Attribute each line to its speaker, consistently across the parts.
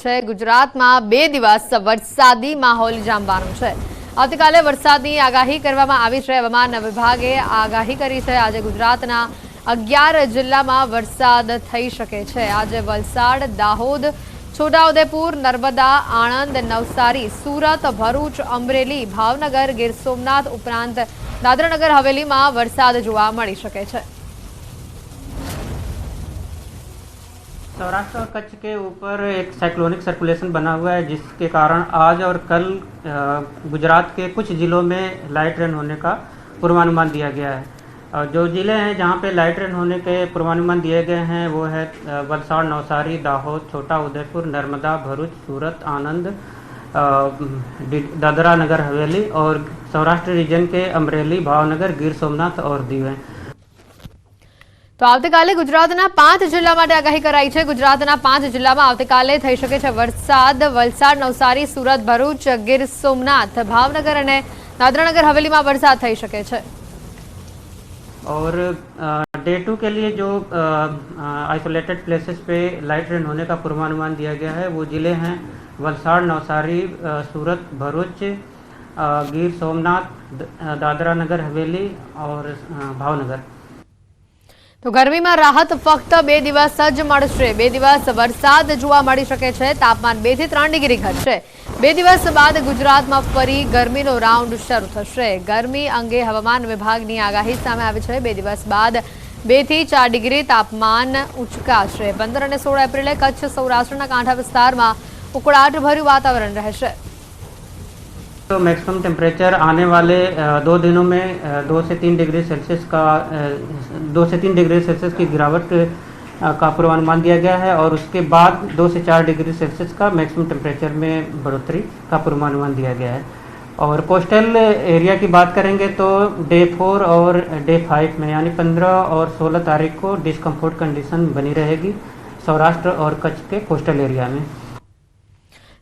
Speaker 1: છે। ગુજરાતમાં 2 દિવસ વરસાદી માહોલ જામવાનો છે। આવતીકાલે વરસાદની આગાહી કરવામાં આવી છે। હવામાન વિભાગે આગાહી કરી છે। આજે ગુજરાતના 11 જિલ્લામાં વરસાદ થઈ શકે છે। આજે વલસાડ, દાહોદ, છોટાઉદેપુર, નર્મદા, આણંદ, નવસારી, સુરત, ભરૂચ, અમરેલી, ભાવનગર, ગીર સોમનાથ ઉપરાંત દાદરાનગર હવેલીમાં વરસાદ જોવા મળી શકે છે।
Speaker 2: सौराष्ट्र और कच्छ के ऊपर एक साइक्लोनिक सर्कुलेशन बना हुआ है, जिसके कारण आज और कल गुजरात के कुछ ज़िलों में लाइट रेन होने का पूर्वानुमान दिया गया है। और जो ज़िले हैं जहां पे लाइट रेन होने के पूर्वानुमान दिए गए हैं वो है वलसाड़, नवसारी, दाहोद, छोटा उदेपुर, नर्मदा, भरूच, सूरत, आनंद, दादरा नगर हवेली और सौराष्ट्र रीजन के अमरेली, भावनगर, गिर सोमनाथ और दीव हैं।
Speaker 1: तो આવતીકાલે ગુજરાતના 5 જિલ્લા માટે આગાહી કરાઈ છે। ગુજરાતના 5 જિલ્લામાં આવતીકાલે થઈ શકે છે વરસાદ। વલસાડ, નવસારી, સુરત, ભરૂચ, ગીર સોમનાથ, ભાવનગર અને દાદરાનગર हवेलीમાં વરસાદ થઈ શકે છે।
Speaker 2: और डे 2 के लिए जो आइसोलेटेड प्लेसेस पे लाइट रेन होने का पूर्वानुमान दिया गया है वो ज़िले हैं वलसाड़, नवसारी, सूरत, भरूच, गिर सोमनाथ, दादरा नगर हवेली और भावनगर।
Speaker 1: तो गर्मी में राहत फक्त 2 દિવસ જ મળશે। 2 દિવસ વરસાદ જોવા મળી શકે છે। તાપમાન 2 થી 3 ડિગ્રી ઘટશે। 2 દિવસ બાદ ગુજરાતમાં ફરી ગરમીનો રાઉન્ડ શરૂ થશે। ગરમી અંગે હવામાન વિભાગની આગાહી સામે આવી છે। 2 દિવસ બાદ 2 થી 4 ડિગ્રી તાપમાન ઉચકાશે। 15 અને 16 એપ્રિલે કચ્છ, સૌરાષ્ટ્રના કાંઠા વિસ્તારમાં ઉકળાટભર્યું વાતાવરણ રહેશે।
Speaker 2: तो मैक्सिमम टेम्परेचर आने वाले 2 दिनों में 2 से 3 डिग्री सेल्सियस की गिरावट का पूर्वानुमान दिया गया है और उसके बाद 2 से 4 डिग्री सेल्सियस का मैक्सिमम टेम्परेचर में बढ़ोतरी का पूर्वानुमान दिया गया है। और कोस्टल एरिया की बात करेंगे तो डे 4 और डे 5 में यानी 15 और 16 तारीख को डिस्कम्फर्ट कंडीशन बनी रहेगी सौराष्ट्र और कच्छ के कोस्टल एरिया में।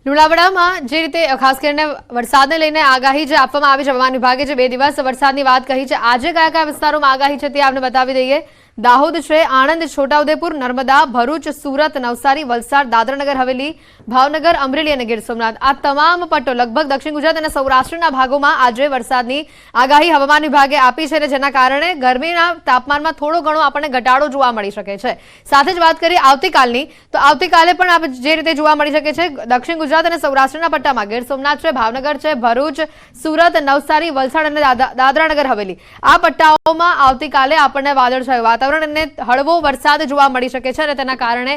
Speaker 1: લુણાવાડામાં જે રીતે ખાસ કરીને વરસાદને લઈને આગાહી જે આપવામાં આવી છે હવામાન વિભાગે જે 2 દિવસ વરસાદની વાત કહી છે। આજે કયા કયા વિસ્તારોમાં આગાહી છે તે આપને બતાવી દઈએ। દાહોદ છે, આણંદ, છોટાઉદેપુર, નર્મદા, ભરૂચ, સુરત, નવસારી, વલસાડ, દાદરાનગર હવેલી, ભાવનગર, અમરેલી અને ગીર સોમનાથ આ તમામ પટ્ટો લગભગ દક્ષિણ ગુજરાત અને સૌરાષ્ટ્રના ભાગોમાં આજે વરસાદની આગાહી હવામાન વિભાગે આપી છે, જેના કારણે ગરમીના તાપમાનમાં થોડો ઘણો આપણને ઘટાડો જોવા મળી શકે છે। સાથે જ વાત કરીએ આવતીકાલની તો આવતીકાલે પણ જે રીતે જોવા મળી શકે છે દક્ષિણ ગુજરાત અને સૌરાષ્ટ્રના પટ્ટામાં ગીર સોમનાથ છે, ભાવનગર છે, ભરૂચ, સુરત, નવસારી, વલસાડ અને દાદરાનગર હવેલી આ પટ્ટાઓમાં આવતીકાલે આપણને વાદળછાયું વાતાવરણ અને હળવો વરસાદ જોવા મળી શકે છે અને તેના કારણે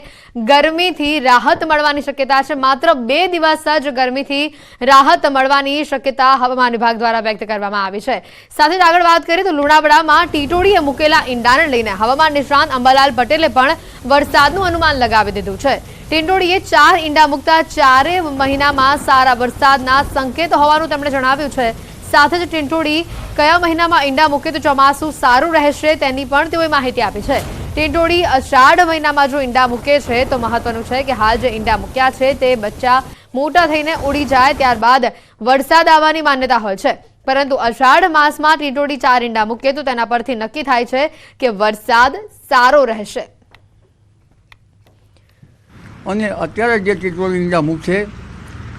Speaker 1: ગરમીથી રાહત મળવાની શક્યતા છે। માત્ર 2 દિવસ જ ગરમીથી રાહત મળવાની શક્યતા હવામાન વિભાગ દ્વારા વ્યક્ત કરવામાં આવી છે। સાથે જ આગળ વાત કરીએ તો લુણાવાડામાં ટીટોડીએ મૂકેલા ઈંડાને લઈને હવામાન નિષ્ણાત અંબાલાલ પટેલે પણ વરસાદનું અનુમાન લગાવી દીધું છે। ટીટોડીએ 4 ઈંડા મૂકતા 4 મહિનામાં સારા વરસાદના સંકેત હોવાનું તેમણે જણાવ્યું છે। સાથે જ ટીટોડી કયા મહિનામાં ઈંડા મૂકે તો ચોમાસું સારું રહેશે તેની પણ તેઓએ માહિતી આપી છે। ટીટોડી અષાઢ મહિનામાં જો ઈંડા મૂકે છે તો મહત્વનું છે કે હાલ જે ઈંડા મૂક્યા છે તે બચ્ચા મોટા થઈને ઉડી જાય ત્યારબાદ વરસાદ આવવાની માન્યતા હોય છે, પરંતુ અષાઢ માસમાં ટીટોડી 4 ઈંડા મૂકે તો તેના પરથી નક્કી થાય છે કે વરસાદ સારો રહેશે।
Speaker 3: અને અત્યારે જે ટીટોડી ઈંડા મૂકશે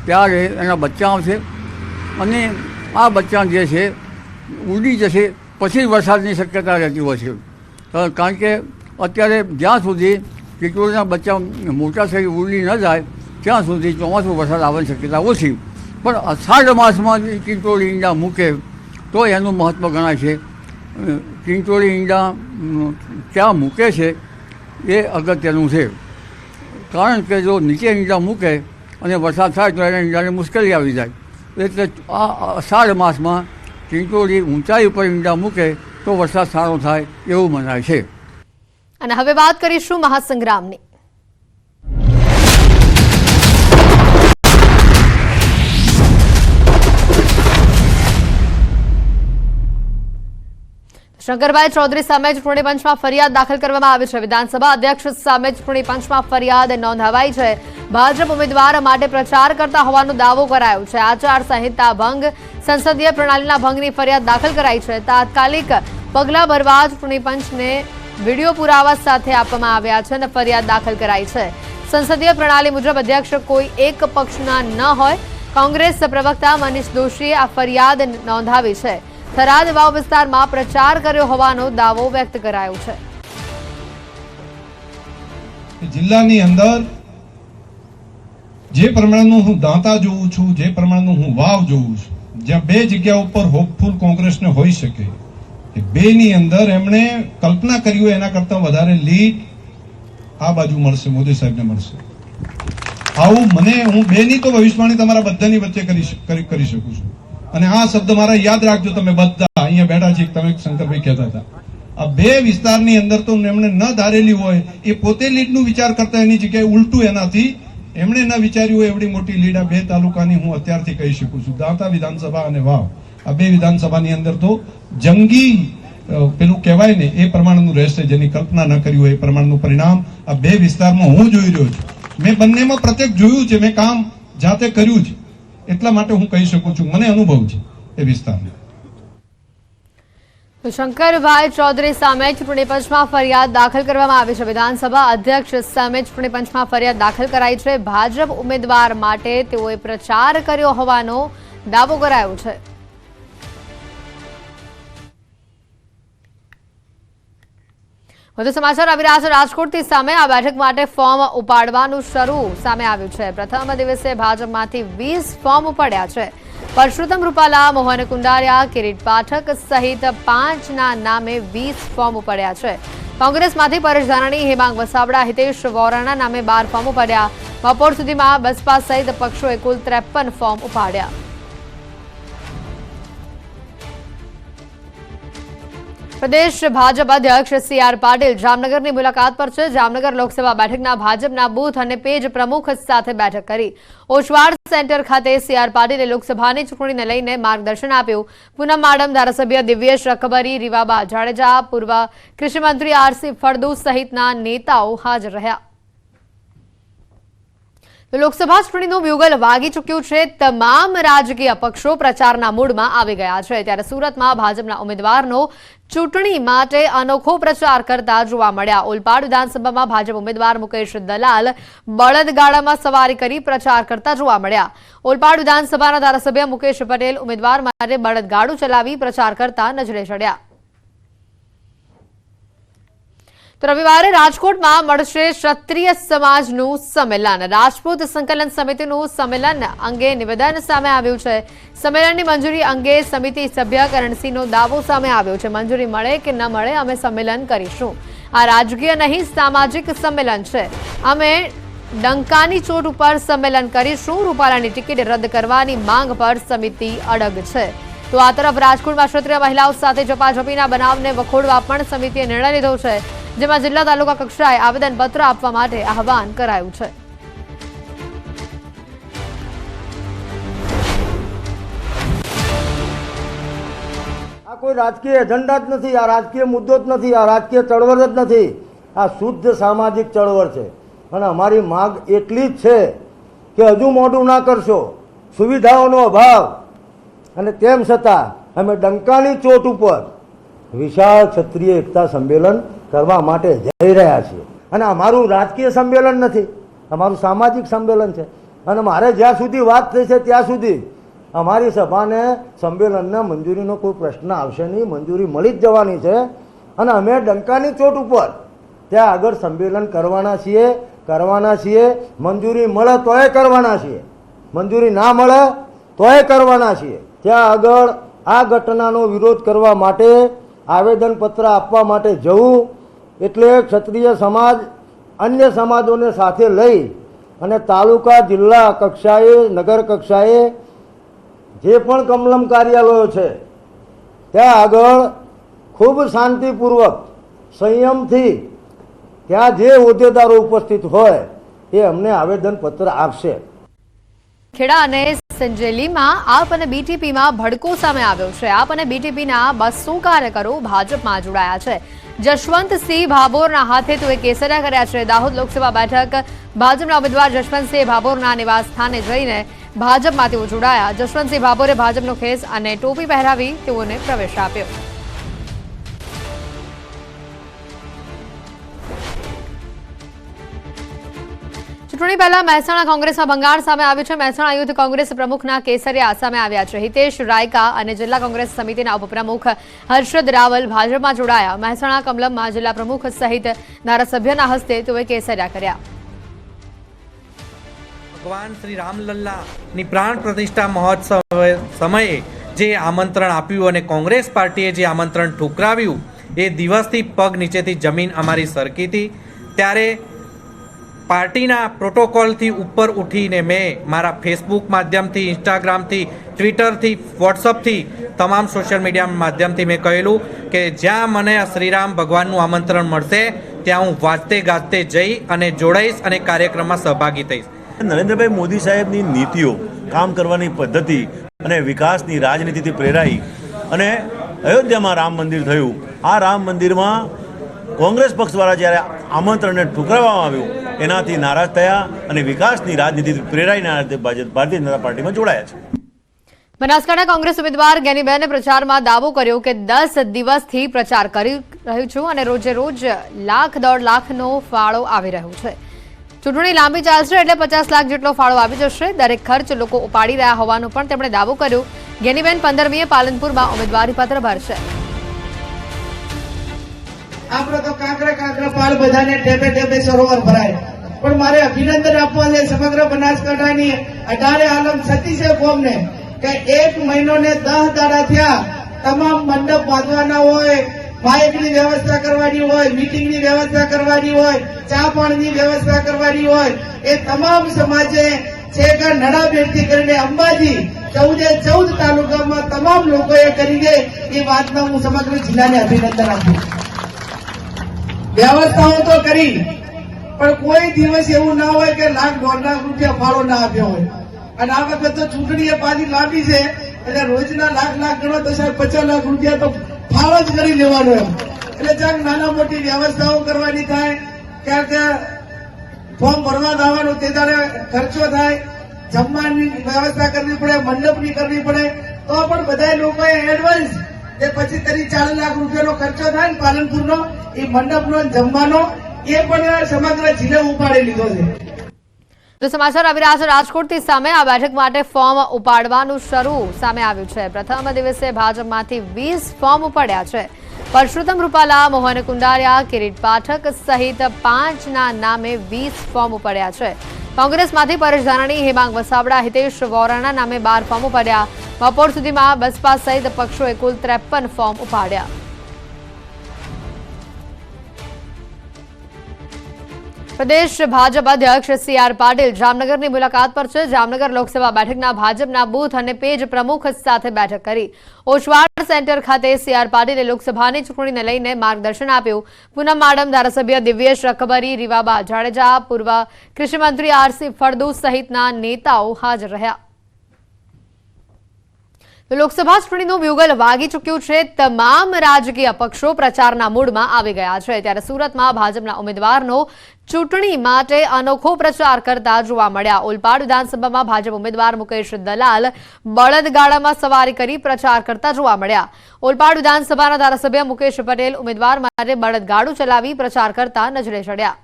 Speaker 3: ત્યારે એના બચ્ચા આવશે અને આ બચ્ચા જે છે ઉડી જશે પછી વરસાદની શક્યતા રહેતી હોય છે। કારણ કે અત્યારે જ્યાં સુધી ટીટોડીના બચ્ચા મોટા થઈ ઉડી ન જાય ત્યાં સુધી ચોમાસું વરસાદ આવવાની શક્યતા ઓછી, પણ અષાઢ માસમાં ટીટોડી ઈંડા મૂકે તો એનું મહત્ત્વ ગણાય છે। ટીટોડી ઈંડા ક્યાં મૂકે છે એ અગત્યનું છે, કારણ કે જો નીચે ઈંડા મૂકે અને વરસાદ થાય તો એને ઈંડાને મુશ્કેલી આવી જાય। એટલે આ અષાઢ માસમાં ટીટોડી ઊંચાઈ ઉપર ઈંડા મૂકે તો વરસાદ સારો થાય એવું મનાય છે।
Speaker 1: અને હવે વાત કરીશું મહાસંગ્રામની। શંકરભાઈ ચૌધરી સામે ચૂંટણી પંચમાં ફરિયાદ દાખલ કરવામાં આવી છે। વિધાનસભા અધ્યક્ષ સામે ચૂંટણી પંચમાં ફરિયાદ નોંધાવાઈ છે। ભાજપ ઉમેદવાર માટે પ્રચાર કરતા હોવાનો દાવો કરાયો છે। આચાર સંહિતા ભંગ, સંસદીય પ્રણાલીના ભંગની ફરિયાદ દાખલ કરાઈ છે। તાત્કાલિક પગલાં ભરવા ચૂંટણી પંચને વિડીયો પુરાવા સાથે આપવામાં આવ્યા છે અને ફરિયાદ દાખલ કરાઈ છે। સંસદીય પ્રણાલી મુજબ અધ્યક્ષ કોઈ એક પક્ષના ન હોય. કોંગ્રેસ પ્રવક્તા મનીષ દોશીએ આ ફરિયાદ નોંધાવી છે. થરાદ વાવ વિસ્તારમાં પ્રચાર કર્યો હોવાનો દાવો વ્યક્ત કરાયો છે.
Speaker 4: જિલ્લાની અંદર જે પ્રમાણેનું હું દાંતા જોઉં છું, જે પ્રમાણેનું હું વાવ જોઉં છું, જ્યાં બે જગ્યા ઉપર હોપફુલ કોંગ્રેસને હોઈ શકે, એ બેની અંદર એમણે કલ્પના કરી હોય એના કરતા વધારે લીડ આ બાજુ મળશે, મોદી સાહેબને મળશે. આવું હું બેની તો ભવિષ્યવાણી તમારા બધાની વચ્ચે કરી શકું છું. અને આ શબ્દ મારા યાદ રાખજો, તમે બધા અહીંયા બેઠા છે, તમે શંકરભાઈ કહેતા હતા, આ બે વિસ્તારની અંદર તો એમણે ન ધારેલી હોય, એ પોતે લીડનું વિચાર કરતા એની જગ્યાએ ઉલટું એનાથી એમણે ન વિચાર્યું હોય એવડી મોટી લીડ આ બે તાલુકાની હું અત્યારથી કહી શકું છું. દાંતા વિધાનસભા અને વાવ, આ બે વિધાનસભાની અંદર તો જંગી પેલું કહેવાય ને એ પ્રમાણનું રહેશે. જેની કલ્પના ન કરી હોય એ પ્રમાણનું પરિણામ આ બે વિસ્તારમાં હું જોઈ રહ્યો છું. મેં બંનેમાં પ્રત્યેક જોયું છે, મેં કામ જાતે કર્યું છે, એટલા માટે હું કહી શકું છું, મને અનુભવ છે એ વિસ્તારનો.
Speaker 1: શંકરભાઈ ચૌધરી સામે ચૂંટણી પંચમાં ફરિયાદ દાખલ કરવામાં આવી છે. વિધાનસભા અધ્યક્ષ સામે ચૂંટણી પંચમાં ફરિયાદ દાખલ કરાઈ છે. ભાજપ ઉમેદવાર માટે તેઓએ પ્રચાર કર્યો હોવાનો દાવો કરાયો છે. વધુ સમાચાર આવી રહ્યા છે રાજકોટથી. સામે આ બેઠક માટે ફોર્મ ઉપાડવાનું શરૂ સામે આવ્યું છે. પ્રથમ દિવસે ભાજપમાંથી 20 ફોર્મ ઉપાડ્યા છે. પરસોત્તમ રૂપાલા, મોહન કુંડારિયા, કિરીટ પાઠક સહિત 5ના નામે 20 ફોર્મ ઉપાડ્યા છે. કોંગ્રેસમાંથી પરેશ ધાનાણી, હેમાંગ વસાવડા, હિતેશ વોરાના નામે 12 ફોર્મ ઉપાડ્યા. બપોર સુધીમાં બસપા સહિત પક્ષોએ કુલ 53 ફોર્મ ઉપાડ્યા. પ્રદેશ ભાજપ અધ્યક્ષ સી.આર. પાટીલ જામનગરની મુલાકાત પર છે. જામનગર લોકસભા બેઠકના ભાજપના બૂથ અને પેજ પ્રમુખ સાથે બેઠક કરી. ઓશવાડ સેન્ટર ખાતે સી.આર. પાટીલે લોકસભાની ચૂંટણીને લઈને માર્ગદર્શન આપ્યું. પૂનમ માડમ, ધારાસભ્ય દિવ્યેશ રખબરી, રીવાબા જાડેજા, પૂર્વ કૃષિમંત્રી આર.સી. ફળદુ સહિતના નેતાઓ હાજર રહ્યા. લોકસભા ચૂંટણીનું બ્યુગલ વાગી ચૂક્યું છે. તમામ રાજકીય પક્ષો પ્રચારના મૂડમાં આવી ગયા છે. ત્યારે સુરતમાં ભાજપના ઉમેદવારનો ચૂંટણી માટે અનોખો પ્રચાર કરતા જોવા મળ્યા. ઓલપાડ વિધાનસભામાં ભાજપ ઉમેદવાર મુકેશ દલાલ બળદગાડામાં સવારી કરી પ્રચાર કરતા જોવા મળ્યા. ઓલપાડ વિધાનસભાના ધારાસભ્ય મુકેશ પટેલ ઉમેદવાર માટે બળદગાડું ચલાવી પ્રચાર કરતા નજરે ચડ્યા. તો રવિવારે રાજકોટમાં મળશે ક્ષત્રિય સમાજનું સંમેલન. રાજપૂત સંકલન સમિતિનું સંમેલન અંગે નિવેદન સામે આવ્યું છે. સંમેલનની મંજૂરી અંગે સમિતિ સભ્ય કરણસિંહનો દાવો સામે આવ્યો છે. મંજૂરી મળે કે ન મળે, અમે સંમેલન કરીશું. આ રાજકીય નહીં, સામાજિક સંમેલન છે. અમે ડંકાની ચોટ ઉપર સંમેલન કરીશું. રૂપાલાની ટિકિટ રદ કરવાની માંગ પર સમિતિ અડગ છે. તો આ તરફ રાજકોટમાં ક્ષત્રિય મહિલાઓ સાથે ઝપાઝપીના બનાવને વખોડવા પણ સમિતિએ નિર્ણય લીધો છે, જેમાં જિલ્લા તાલુકા કક્ષાએ આવેદનપત્ર આપવા માટે આહવાન કરાયું છે.
Speaker 5: આ કોઈ રાજકીય એજન્ડા જ નથી, આ રાજકીય મુદ્દો જ નથી, આ રાજકીય ચળવળ જ નથી, આ શુદ્ધ સામાજિક ચળવળ છે. અને અમારી માંગ એટલી જ છે કે હજુ મોડું ના કરશો. સુવિધાઓનો અભાવ અને તેમ છતાં અમે ડંકાની ચોટ ઉપર વિશાળ ક્ષત્રિય એકતા સંમેલન કરવા માટે જઈ રહ્યા છીએ. અને અમારું રાજકીય સંમેલન નથી, અમારું સામાજિક સંમેલન છે. અને મારે જ્યાં સુધી વાત થઈ છે ત્યાં સુધી અમારી સભાને સંમેલનને મંજૂરીનો કોઈ પ્રશ્ન આવશે નહીં. મંજૂરી મળી જ જવાની છે. અને અમે ડંકાની ચોટ ઉપર ત્યાં આગળ સંમેલન કરવાના છીએ. મંજૂરી મળે તોય કરવાના છીએ, મંજૂરી ના મળે તોય કરવાના છીએ. ત્યાં આગળ આ ઘટનાનો વિરોધ કરવા માટે આવેદનપત્ર આપવા માટે જવું એટલે ક્ષત્રિય સમાજ અન્ય સમાજોને સાથે લઈ અને તાલુકા, જિલ્લા કક્ષાએ, નગર કક્ષાએ જે પણ કમલમ કાર્યાલયો છે ત્યાં આગળ ખૂબ શાંતિપૂર્વક, સંયમથી ત્યાં જે હોદ્દેદારો ઉપસ્થિત હોય એ અમને આવેદનપત્ર આપશે.
Speaker 1: ખેડા અને સંજેલીમાં આપ અને બીટીપીમાં ભડકો સામે આવ્યો છે. આપ અને બીટીપીના 200 કાર્યકરો ભાજપમાં જોડાયા છે. જશવંતસિંહ ભાભોરના હાથે તેઓએ કેસરિયા કર્યા છે. દાહોદ લોકસભા બેઠક ભાજપના ઉમેદવાર જશવંતસિંહ ભાભોરના નિવાસ સ્થાને જઈને ભાજપમાં તેઓ જોડાયા. જશવંતસિંહ ભાભોરે ભાજપનો ખેસ અને ટોપી પહેરાવી તેઓને પ્રવેશ આપ્યો. ચૂંટણી પહેલા મહેસાણા કોંગ્રેસમાં ભંગાણ સામે આવ્યું છે. મહેસાણા યુથ કોંગ્રેસ પ્રમુખના કેસરિયા સામે આવ્યા છે. હિતેશ રાયકા અને જિલ્લા કોંગ્રેસ સમિતિના ઉપપ્રમુખ હર્ષદ રાવલ ભાજપમાં જોડાયા. મહેસાણા કમલમમાં જિલ્લા પ્રમુખ સહિત ધારાસભ્યના હસ્તે તેઓએ કેસરિયા કર્યા.
Speaker 6: ભગવાન શ્રી રામલલ્લાની પ્રાણ પ્રતિષ્ઠા મહોત્સવ સમયે જે આમંત્રણ આપ્યું અને કોંગ્રેસ પાર્ટીએ જે આમંત્રણ ઠુકરાવ્યું એ દિવસથી પગ નીચેથી જમીન અમારી સરકી હતી. ત્યારે પાર્ટીના પ્રોટોકોલથી ઉપર ઉઠીને મેં મારા ફેસબુક માધ્યમથી, ઇન્સ્ટાગ્રામથી, ટ્વિટરથી, વોટ્સઅપથી, તમામ સોશિયલ મીડિયા માધ્યમથી મેં કહેલું કે જ્યાં મને શ્રીરામ ભગવાનનું આમંત્રણ મળશે ત્યાં હું વાજતે ગાજતે જઈ અને જોડાઈશ અને કાર્યક્રમમાં સહભાગી થઈશ.
Speaker 7: નરેન્દ્રભાઈ મોદી સાહેબની નીતિઓ, કામ કરવાની પદ્ધતિ અને વિકાસની રાજનીતિથી પ્રેરાઈ અને અયોધ્યામાં રામ મંદિર થયું. આ રામ મંદિરમાં કોંગ્રેસ પક્ષ દ્વારા જ્યારે આમંત્રણને ઠુકરાવવામાં આવ્યું એનાથી નારાજ થયા અને વિકાસની રાજનીતિથી પ્રેરાઈને ભારતીય જનતા પાર્ટીમાં જોડાયા છે.
Speaker 1: બનાસકાંઠા કોંગ્રેસ ઉમેદવાર ગેનીબેને પ્રચારમાં દાવો કર્યો કે 10 દિવસથી પ્રચાર કરી રહ્યું છું અને રોજે રોજ લાખ 1.5 લાખનો ફાળો આવી રહ્યો છે. ચૂંટણી લાંબી ચાલશે એટલે 50 લાખ જેટલો ફાળો આવી જશે. દરેક ખર્ચ લોકો ઉપાડી રહ્યા હોવાનો પણ તેમણે દાવો કર્યો. ગેનીબેન 15મીએ પાલનપુરમાં ઉમેદવારી પત્ર ભરશે.
Speaker 8: આપણે તો કાંકરા પાળ બધાને ટેપે ટેપે સરોવર ભરાય, પણ મારે અભિનંદન આપવા છે સમગ્ર બનાસકાંઠાની 18 આલમ 36 કોમને કે 1 મહિનો ને 10 દાડા થયા. તમામ મંડપ બાંધવાના હોય, માઇકની વ્યવસ્થા કરવાની હોય, મીટિંગની વ્યવસ્થા કરવાની હોય, ચા પાણીની વ્યવસ્થા કરવાની હોય, એ તમામ સમાજે છેક નડાબેટથી કરીને અંબાજી 14 તાલુકામાં તમામ લોકોએ કરી છે. એ વાતનો હું સમગ્ર જિલ્લાને અભિનંદન આપું. વ્યવસ્થાઓ તો કરી, પણ કોઈ દિવસ એવું ના હોય કે લાખ 1.5 લાખ રૂપિયા ફાળો ના આપ્યો હોય. અને આ વખત તો ચૂંટણી એ પાછી લાંબી છે એટલે રોજના લાખ ગણો તો સાહેબ 50 લાખ રૂપિયા તો ફાળો જ કરી લેવાનો એમ. એટલે ચાક નાના મોટી વ્યવસ્થાઓ કરવાની થાય, ક્યાંક ફોર્મ ભરવા દાવાનું તે તારે ખર્ચો થાય, જમવાની વ્યવસ્થા કરવી પડે, મંડપની કરવી પડે, તો પણ બધા લોકોએ એડવાન્સ એ 25-40 લાખ રૂપિયાનો ખર્ચો થાય ને પાલનપુરનો, એ મંડપનો જમવાનો એ પણ સમગ્ર જિલ્લો ઉપાડી લીધો છે.
Speaker 1: તો સમાચાર આવી રહ્યા છે રાજકોટથી. સામે આ બેઠક માટે ફોર્મ ઉપાડવાનું શરૂ સામે આવ્યું છે. પ્રથમ દિવસે ભાજપમાંથી 20 ફોર્મ ઉપાડ્યા છે. પરસોત્તમ રૂપાલા, મોહન કુંડારિયા, કિરીટ પાઠક સહિત 5ના નામે 20 ફોર્મ ઉપાડ્યા છે. કોંગ્રેસમાંથી પરેશ ધાનાણી, હેમાંગ વસાવડા, હિતેશ વોરાના નામે 12 ફોર્મ ઉપાડ્યા. બપોર સુધીમાં બસપા સહિત પક્ષોએ કુલ 53 ફોર્મ ઉપાડ્યા. પ્રદેશ ભાજપ અધ્યક્ષ CR પાટીલ જામનગરની મુલાકાત પર છે. જામનગર લોકસભા બેઠકના ભાજપના બૂથ અને પેજ પ્રમુખ સાથે બેઠક કરી. ઓછવાડ સેન્ટર ખાતે CR પાટીલે લોકસભાની ચૂંટણીને લઈને માર્ગદર્શન આપ્યું. પૂનમ માડમ, ધારાસભ્ય દિવ્યેશ રખબરી, રીવાબા જાડેજા, પૂર્વ કૃષિમંત્રી RC ફળદુ સહિતના નેતાઓ હાજર રહ્યા. લોકસભા ચૂંટણીનું બ્યુગલ વાગી ચૂક્યું છે. તમામ રાજકીય પક્ષો પ્રચારના મૂડમાં આવી ગયા છે. ત્યારે સુરતમાં ભાજપના ઉમેદવારનો ચૂંટણી માટે અનોખો પ્રચાર કરતા જોવા મળ્યા. ઓલપાડ વિધાનસભામાં ભાજપ ઉમેદવાર મુકેશ દલાલ બળદગાડામાં સવારી કરી પ્રચાર કરતા જોવા મળ્યા. ઓલપાડ વિધાનસભાના ધારાસભ્ય મુકેશ પટેલ ઉમેદવાર માટે બળદગાડું ચલાવી પ્રચાર કરતા નજરે ચડ્યા.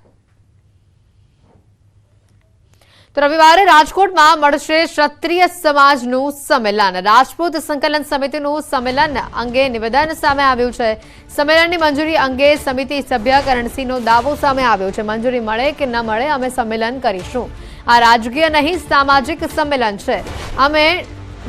Speaker 1: તો રવિવારે રાજકોટમાં મળશે ક્ષત્રિય સમાજનું સંમેલન. રાજપૂત સંકલન સમિતિનું સંમેલન અંગે નિવેદન સામે આવ્યું છે. સંમેલનની મંજૂરી અંગે સમિતિ સભ્ય કરણસિંહનો દાવો સામે આવ્યો છે. મંજૂરી મળે કે ન મળે અમે સંમેલન કરીશું. આ રાજકીય નહીં, સામાજિક સંમેલન છે. અમે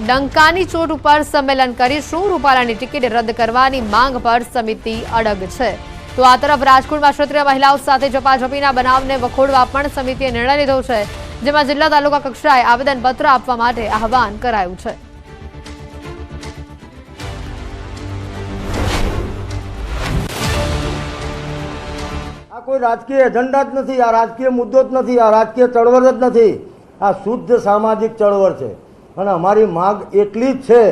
Speaker 1: ડંકાની ચોટ ઉપર સંમેલન કરીશું. રૂપાલાની ટિકિટ રદ કરવાની માંગ પર સમિતિ અડગ છે. તો આ તરફ રાજકોટમાં ક્ષત્રિય મહિલાઓ સાથે ઝપાઝપીના બનાવને વખોડવા પણ સમિતિએ નિર્ણય લીધો છે, જેમાં જિલ્લા તાલુકા કક્ષાએ આવેદનપત્ર આપવા માટે આહવાન કરાયું છે.
Speaker 5: આ કોઈ રાજકીય એજન્ડા જ નથી, આ રાજકીય મુદ્દો જ નથી, આ રાજકીય ચળવળ જ નથી. આ શુદ્ધ સામાજિક ચળવળ છે. અને અમારી માંગ એટલી જ છે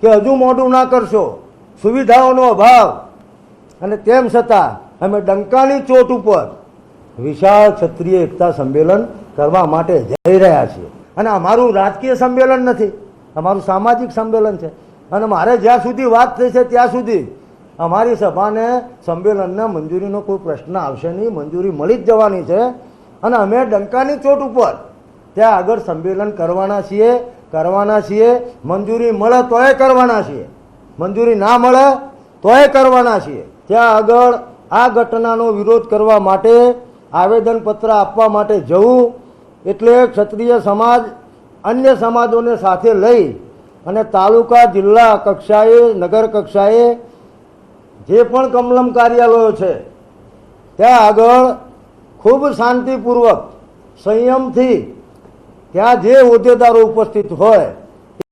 Speaker 5: કે હજુ મોડું ના કરશો. સુવિધાઓનો અભાવ અને તેમ છતાં અમે ડંકાની ચોટ ઉપર વિશાળ ક્ષત્રિય એકતા સંમેલન કરવા માટે જઈ રહ્યા છીએ. અને અમારું રાજકીય સંમેલન નથી, અમારું સામાજિક સંમેલન છે. અને મારે જ્યાં સુધી વાત થઈ છે ત્યાં સુધી અમારી સભાને સંમેલનને મંજૂરીનો કોઈ પ્રશ્ન આવશે નહીં. મંજૂરી મળી જ જવાની છે. અને અમે ડંકાની ચોટ ઉપર ત્યાં આગળ સંમેલન કરવાના છીએ. મંજૂરી મળે તોય કરવાના છીએ, મંજૂરી ના મળે તોય કરવાના છીએ. ત્યાં આગળ આ ઘટનાનો વિરોધ કરવા માટે આવેદનપત્ર આપવા માટે જવું એટલે ક્ષત્રિય સમાજ અન્ય સમાજોને સાથે લઈ અને તાલુકા જિલ્લા કક્ષાએ નગર કક્ષાએ જે પણ કમલમ કાર્યાલયો છે ત્યાં આગળ ખૂબ શાંતિપૂર્વક સંયમથી ત્યાં જે હોદ્દેદારો ઉપસ્થિત હોય